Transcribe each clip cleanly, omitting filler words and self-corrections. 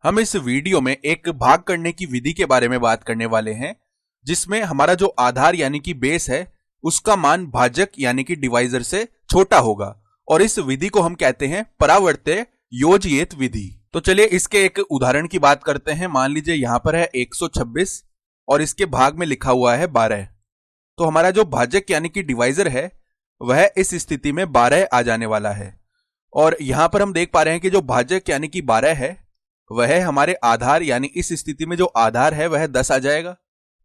हम इस वीडियो में एक भाग करने की विधि के बारे में बात करने वाले हैं, जिसमें हमारा जो आधार यानी कि बेस है उसका मान भाजक यानी कि डिवाइजर से छोटा होगा और इस विधि को हम कहते हैं परावर्त्य योजयित विधि। तो चलिए इसके एक उदाहरण की बात करते हैं। मान लीजिए यहां पर है 126 और इसके भाग में लिखा हुआ है 12। तो हमारा जो भाजक यानी कि डिवाइजर है वह इस स्थिति में 12 आ जाने वाला है और यहां पर हम देख पा रहे हैं कि जो भाजक यानी कि 12 है वह हमारे आधार यानी इस स्थिति में जो आधार है वह 10 आ जाएगा,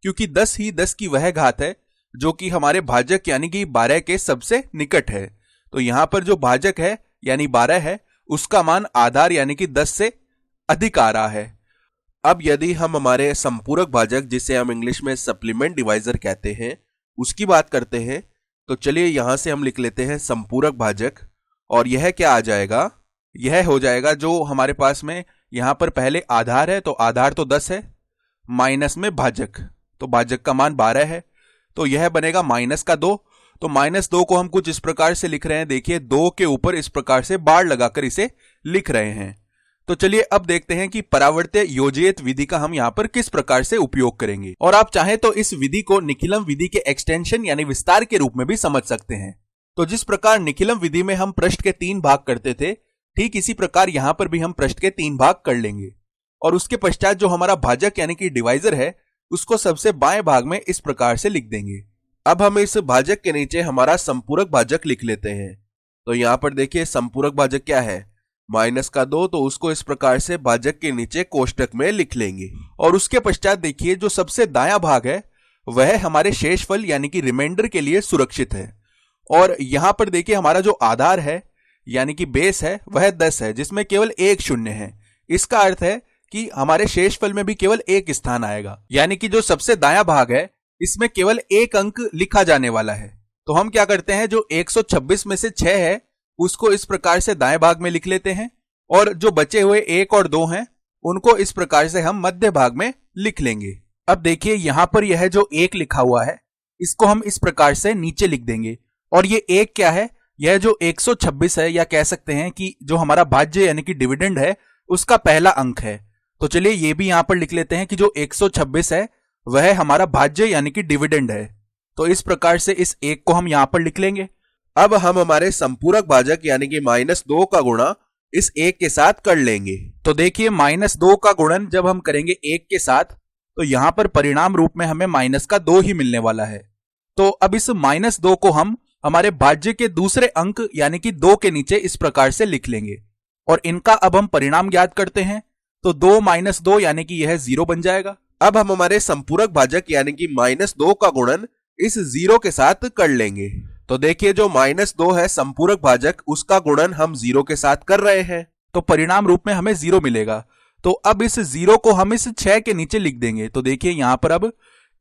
क्योंकि 10 ही 10 की वह घात है जो कि हमारे भाजक यानी कि 12 के सबसे निकट है। तो यहां पर जो भाजक है यानी 12 है उसका मान आधार यानी कि 10 से अधिक आ रहा है। अब यदि हम हमारे संपूरक भाजक, जिसे हम इंग्लिश में सप्लीमेंट डिवाइजर कहते हैं, उसकी बात करते हैं, तो चलिए यहां से हम लिख लेते हैं संपूरक भाजक। और यह क्या आ जाएगा, यह हो जाएगा जो हमारे पास में यहां पर पहले आधार है, तो आधार तो 10 है, माइनस में भाजक, तो भाजक का मान 12 है, तो यह बनेगा -2। तो -2 को हम कुछ इस प्रकार से लिख रहे हैं, देखिए 2 के ऊपर इस प्रकार से बार लगाकर इसे लिख रहे हैं। तो चलिए अब देखते हैं कि परावर्त्य योजयित विधि का हम यहां पर किस प्रकार से उपयोग करेंगे। और आप चाहें तो इस विधि को निखिलम विधि के एक्सटेंशन यानी विस्तार के रूप में भी समझ सकते हैं। तो जिस प्रकार निखिलम विधि में हम पृष्ठ के 3 भाग करते थे, ठीक इसी प्रकार यहां पर भी हम पृष्ठ के 3 भाग कर लेंगे और उसके पश्चात जो हमारा भाजक यानी कि डिवाइजर है उसको सबसे बाएं भाग में इस प्रकार से लिख देंगे। अब हम इस भाजक के नीचे हमारा संपूरक भाजक लिख लेते हैं। तो यहां पर देखिए संपूरक भाजक क्या है, -2, तो उसको इस प्रकार से भाजक के नीचे कोष्टक में लिख लेंगे। और उसके पश्चात देखिए जो सबसे दायां भाग है वह हमारे शेषफल यानी कि रिमाइंडर के लिए सुरक्षित है। और यहां पर देखिए हमारा जो आधार है यानी कि बेस है वह 10 है, जिसमें केवल एक शून्य है। इसका अर्थ है कि हमारे शेषफल में भी केवल एक स्थान आएगा, यानी कि जो सबसे दायां भाग है इसमें केवल एक अंक लिखा जाने वाला है। तो हम क्या करते हैं, जो 126 में से 6 है उसको इस प्रकार से दाएं भाग में लिख लेते हैं और जो बचे हुए 1 और 2 हैं उनको इस प्रकार से हम मध्य भाग में लिख लेंगे। अब देखिए यहां पर यह जो 1 लिखा हुआ है इसको हम इस प्रकार से नीचे लिख देंगे और ये 1 क्या है, यह जो 126 है, या कह सकते हैं कि जो हमारा भाज्य यानी कि डिविडेंड है उसका पहला अंक है। तो चलिए ये भी यहां पर लिख लेते हैं कि जो 126 है वह हमारा भाज्य यानी कि डिविडेंड है। तो इस प्रकार से इस 1 को हम यहां पर लिख लेंगे। अब हम हमारे संपूरक भाजक यानी कि -2 का गुणा इस 1 के साथ कर लेंगे। तो देखिए -2 का गुणन जब हम करेंगे 1 के साथ तो यहां पर परिणाम रूप में हमें -2 ही मिलने वाला है। तो अब इस -2 को हम हमारे भाज्य के दूसरे अंक यानी कि 2 के नीचे इस प्रकार से लिख लेंगे और इनका अब हम परिणाम ज्ञात करते हैं। तो 2 - 2 यानी कि यह 0 बन जाएगा। अब हम हमारे संपूरक भाजक यानी कि -2 का गुणन इस 0 के साथ कर लेंगे। तो देखिए जो -2 है संपूरक भाजक उसका गुणन हम 0 के साथ कर रहे हैं, तो परिणाम रूप में हमें 0 मिलेगा। तो अब इस 0 को हम इस 6 के नीचे लिख देंगे। तो देखिए यहां पर अब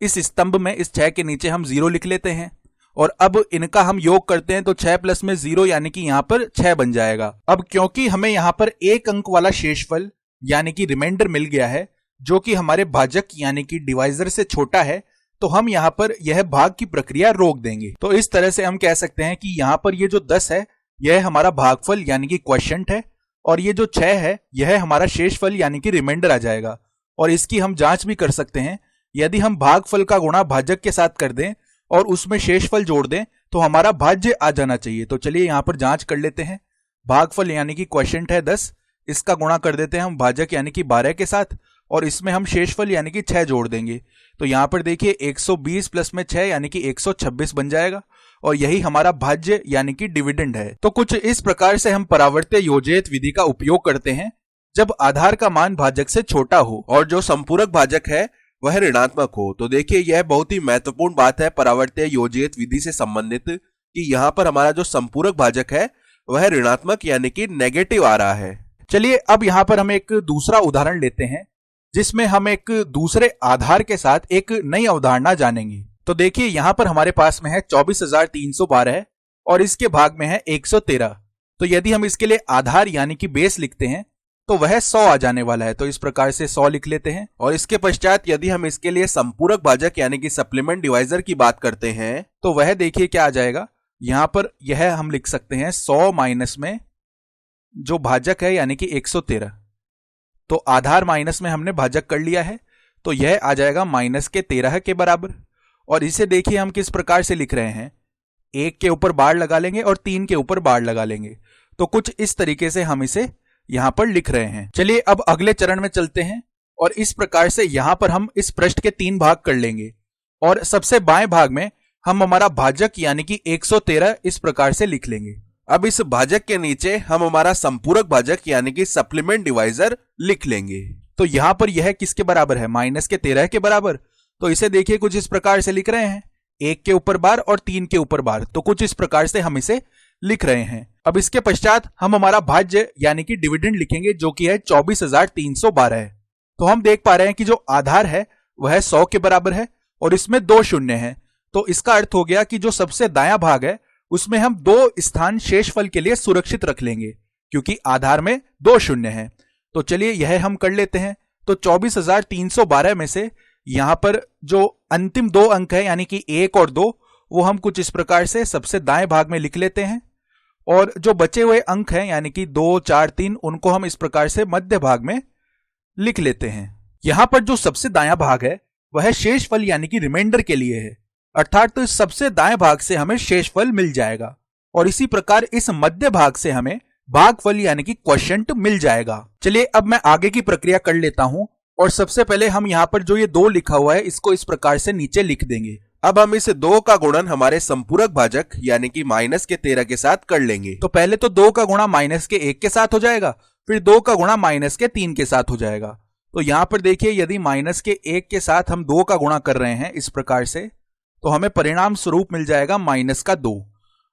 इस स्तंभ में इस 6 के नीचे हम 0 लिख लेते हैं और अब इनका हम योग करते हैं तो 6 + में 0 यानी कि यहां पर 6 बन जाएगा। अब क्योंकि हमें यहां पर एक अंक वाला शेषफल यानी कि रिमाइंडर मिल गया है जो कि हमारे भाजक यानी कि डिवाइजर से छोटा है, तो हम यहां पर यह भाग की प्रक्रिया रोक देंगे। तो इस तरह से हम कह सकते हैं कि यहां पर ये जो 10 है यह हमारा भागफल यानी कि क्वोशिएंट है और ये जो 6 है यह हमारा शेषफल यानी कि रिमाइंडर आ जाएगा। और इसकी हम जांच भी कर सकते हैं, यदि हम भागफल का गुणा भाजक के साथ कर दें और उसमें शेषफल जोड़ दें तो हमारा भाज्य आ जाना चाहिए। तो चलिए यहां पर जांच कर लेते हैं। भागफल यानी कि क्वोशिएंट है 10, इसका गुणा कर देते हैं हम भाजक यानी कि 12 के साथ और इसमें हम शेषफल यानी कि 6 जोड़ देंगे। तो यहां पर देखिए 120 + में 6 यानी कि 126 बन जाएगा और यही हमारा भाज्य यानी कि डिविडेंड है। तो कुछ इस प्रकार से हम परावर्त्य योजयित विधि का उपयोग करते हैं जब आधार का मान भाजक से छोटा हो और जो संपूरक भाजक है वह ऋणात्मक हो। तो देखिए यह बहुत ही महत्वपूर्ण बात है परावर्त्य योजयित विधि से संबंधित कि यहाँ पर हमारा जो संपूरक भाजक है वह ऋणात्मक यानी कि नेगेटिव आ रहा है। चलिए अब यहाँ पर हम एक दूसरा उदाहरण लेते हैं जिसमें हम एक दूसरे आधार के साथ एक नई अवधारणा जानेंगे। तो देखिए यहाँ पर हमारे पास में है 24,312 और इसके भाग में है 113। तो यदि हम इसके लिए आधार यानी कि बेस लिखते हैं तो वह 100 आ जाने वाला है। तो इस प्रकार से 100 लिख लेते हैं और इसके पश्चात यदि हम इसके लिए संपूरक भाजक यानी कि सप्लीमेंट डिवाइजर की बात करते हैं तो वह देखिए क्या आ जाएगा। यहां पर यह हम लिख सकते हैं 100 माइनस में जो भाजक है यानी कि 113। तो आधार माइनस में हमने भाजक कर लिया है, तो यह आ जाएगा -13 के बराबर। और इसे देखिए हम किस प्रकार से लिख रहे हैं, 1 के ऊपर बार लगा लेंगे और 3 के ऊपर बार लगा लेंगे। तो कुछ इस तरीके से हम इसे यहां पर लिख रहे हैं। चलिए अब अगले चरण में चलते हैं और इस प्रकार से यहां पर हम इस पृष्ठ के 3 भाग कर लेंगे और सबसे बाएं भाग में हम हमारा भाजक यानी कि 113 इस प्रकार से लिख लेंगे। अब इस भाजक के नीचे हम हमारा संपूरक भाजक यानी कि सप्लीमेंट डिवाइजर लिख लेंगे। तो यहां पर यह किसके बराबर है, -13 के बराबर। तो इसे देखिए कुछ इस प्रकार से लिख रहे हैं, 1 के ऊपर बार और 3 के ऊपर बार। तो कुछ इस प्रकार से हम इसे लिख रहे हैं। अब इसके पश्चात हम हमारा भाज्य यानी कि डिविडेंड लिखेंगे, जो कि है 24,312 है। तो हम देख पा रहे हैं कि जो आधार है वह 100 के बराबर है और इसमें 2 शून्य हैं। तो इसका अर्थ हो गया कि जो सबसे दायां भाग है उसमें हम 2 स्थान शेषफल के लिए सुरक्षित रख लेंगे, क्योंकि आधार में 2 शून्य हैं। तो चलिए यह हम कर लेते हैं। तो 24,312 में से यहां पर जो अंतिम 2 अंक है यानी कि 1 और 2, वो हम कुछ इस प्रकार से सबसे दाएं भाग में लिख लेते हैं। और जो बचे हुए अंक हैं यानी कि 2, 4, 3, उनको हम इस प्रकार से मध्य भाग में लिख लेते हैं। यहां पर जो सबसे दायां भाग है वह शेषफल यानी कि रिमाइंडर के लिए है, अर्थात तो सबसे दाएं भाग से हमें शेषफल मिल जाएगा और इसी प्रकार इस मध्य भाग से हमें भागफल यानी कि क्वोशिएंट मिल जाएगा। चलिए अब मैं आगे की प्रक्रिया कर लेता हूं और सबसे पहले हम यहां पर जो ये 2 लिखा हुआ है इसको इस प्रकार से नीचे लिख देंगे। अब हम इस 2 का गुणन हमारे संपूरक भाजक यानी कि -13 के साथ कर लेंगे। तो पहले तो 2 का गुणा -1 के साथ हो जाएगा, फिर 2 का गुणा -3 के साथ हो जाएगा। तो यहां पर देखिए यदि -1 के साथ हम 2 का गुणा कर रहे हैं इस प्रकार से, तो हमें परिणाम स्वरूप मिल जाएगा -2।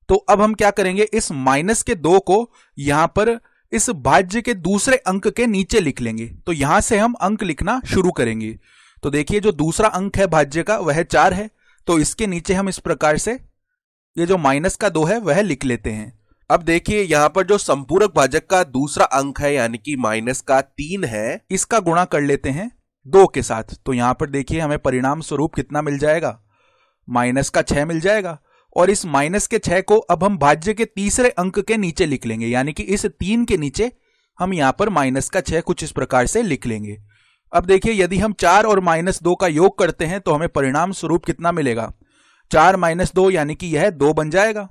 तो अब हम क्या करेंगे, इस -2 को यहां पर इस भाज्य के दूसरे अंक के नीचे लिख लेंगे। तो यहां से हम अंक लिखना शुरू करेंगे। तो देखिए जो दूसरा अंक है भाज्य का वह 4 है, तो इसके नीचे हम इस प्रकार से ये जो -2 है वह लिख लेते हैं। अब देखिए यहां पर जो संपूरक भाजक का दूसरा अंक है यानी कि -3 है, इसका गुणा कर लेते हैं 2 के साथ। तो यहां पर देखिए हमें परिणाम स्वरूप कितना मिल जाएगा, -6 मिल जाएगा। और इस -6 को अब हम भाज्य के तीसरे अंक के नीचे लिख लेंगे, यानी कि इस 3 के नीचे हम यहां पर -6 कुछ इस प्रकार से लिख लेंगे। अब देखिए यदि हम 4 और -2 का योग करते हैं तो हमें परिणाम स्वरूप कितना मिलेगा, 4 - 2 यानी कि यह 2 बन जाएगा।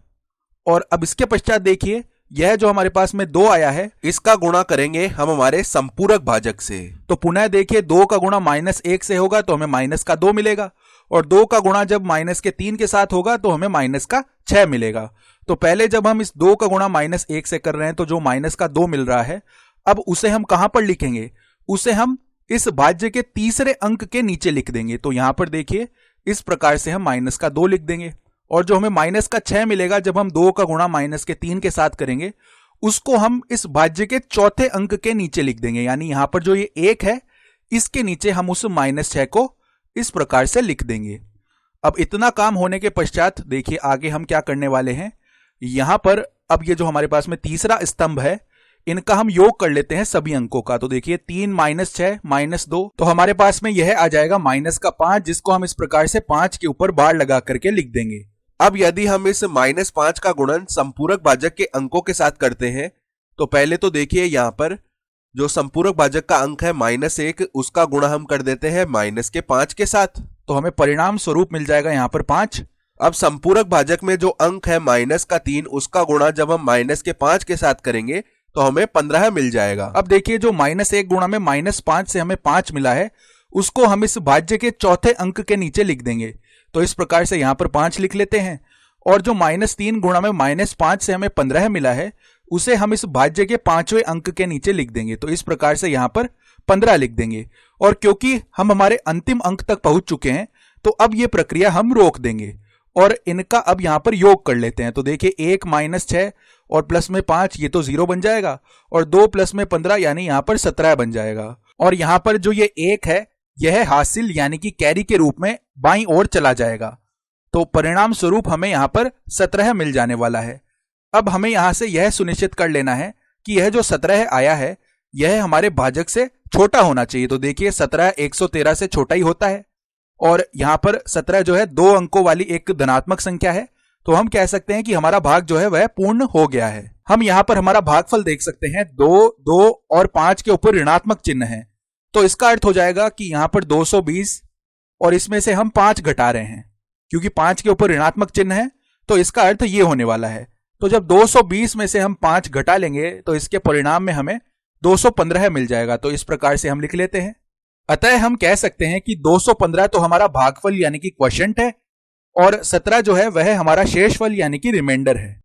और अब इसके पश्चात देखिए यह जो हमारे पास में 2 आया है इसका गुणा करेंगे हम हमारे संपूरक भाजक से। तो पुनः देखिए 2 का गुणा -1 से होगा तो हमें -2 मिलेगा, और 2 का गुणा जब -3 के साथ होगा तो हमें -6 मिलेगा। तो पहले जब हम इस 2 का गुणा -1 से कर रहे हैं तो जो -2 मिल रहा है, अब उसे हम कहां पर लिखेंगे, उसे हम इस भाज्य के तीसरे अंक के नीचे लिख देंगे। तो यहां पर देखिए इस प्रकार से हम -2 लिख देंगे, और जो हमें -6 मिलेगा जब हम 2 का गुणा -3 के साथ करेंगे, उसको हम इस भाज्य के चौथे अंक के नीचे लिख देंगे। यानी यहां पर जो ये 1 है इसके नीचे हम उस -6 को इस प्रकार से लिख देंगे। अब इतना काम होने के पश्चात देखिए आगे हम क्या करने वाले हैं, यहां पर अब ये जो हमारे पास में तीसरा स्तंभ है इनका हम योग कर लेते हैं सभी अंकों का। तो देखिए 3 - 6 -2, तो हमारे पास में यह आ जाएगा -5, जिसको हम इस प्रकार से 5 के ऊपर बार लगा करके लिख देंगे। अब यदि हम इस -5 का गुणन संपूरक भाजक के अंकों के साथ करते हैं, तो पहले तो देखिए यहां पर जो संपूरक भाजक का अंक है -1, उसका गुणा हम कर देते हैं -5 के साथ। तो हमें परिणाम स्वरूप मिल जाएगा यहां पर 5। अब संपूरक भाजक में जो अंक है -3, उसका गुणा जब हम -5 के साथ करेंगे तो हमें 15 मिल जाएगा। अब देखिए जो -1 गुणा में -5 से हमें 5 मिला है, उसको हम इस भाज्य के चौथे अंक के नीचे लिख देंगे। तो इस प्रकार से यहां पर 5 लिख लेते हैं, और जो -3 गुणा में -5 से हमें 15 मिला है, उसे हम इस भाज्य के 5वें अंक के नीचे लिख देंगे। तो इस प्रकार से यहां पर 15 लिख देंगे। और क्योंकि हम हमारे अंतिम अंक तक पहुंच चुके हैं, तो अब ये प्रक्रिया हम रोक देंगे और इनका अब यहां पर योग कर लेते हैं। तो देखिए 1 - 6 और प्लस में 5, ये तो 0 बन जाएगा, और 2 प्लस में 15 यानी यहां पर 17 बन जाएगा। और यहां पर जो ये 1 है यह हासिल यानी कि कैरी के रूप में बाईं ओर चला जाएगा। तो परिणाम स्वरूप हमें यहां पर 17 मिल जाने वाला है। अब हमें यहां से यह सुनिश्चित कर लेना है कि यह जो 17 आया है यह हमारे भाजक से छोटा होना चाहिए। तो देखिए 17 113 से छोटा ही होता है, और यहां पर 17 जो है 2 अंकों वाली एक धनात्मक संख्या है, तो हम कह सकते हैं कि हमारा भाग जो है वह पूर्ण हो गया है। हम यहाँ पर हमारा भागफल देख सकते हैं, 2, 2 और 5 के ऊपर ऋणात्मक चिन्ह है, तो इसका अर्थ हो जाएगा कि यहाँ पर 220 और इसमें से हम 5 घटा रहे हैं, क्योंकि 5 के ऊपर ऋणात्मक चिन्ह है, तो इसका अर्थ ये होने वाला है। तो जब 220 में से हम 5 घटा लेंगे तो इसके परिणाम में हमें 215 मिल जाएगा। तो इस प्रकार से हम लिख लेते हैं। अतः हम कह सकते हैं कि 215 तो हमारा भागफल यानी कि क्वोशिएंट है, और 17 जो है वह हमारा शेषफल यानी कि रिमाइंडर है।